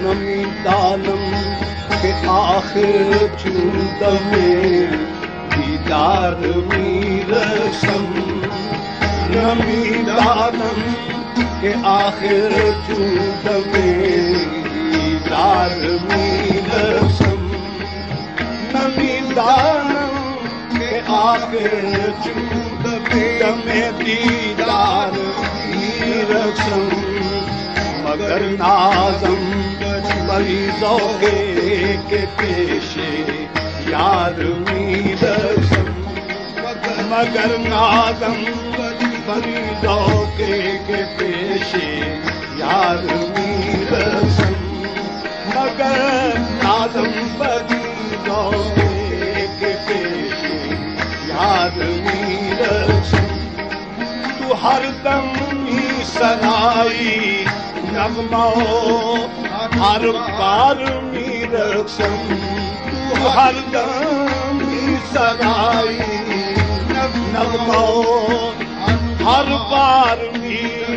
नमी दानम के आखिर चूद में दीदार मीरसम नमी दानम के आखिर चूद में दीदार मीरसम नमी दानम के आखिर चूद में दीदार मीरसम मगर नाज़म मरीज़ों के पेशे यार मीरसम मगर नाज़म मरीज़ों के पेशे यार मीरसम मगर नाज़म मरीज़ों के पेशे यार मीरसम तू हरदम ही सराई नगमा हर बार मीरसम तू हरदम ही सराई नगमा हर बार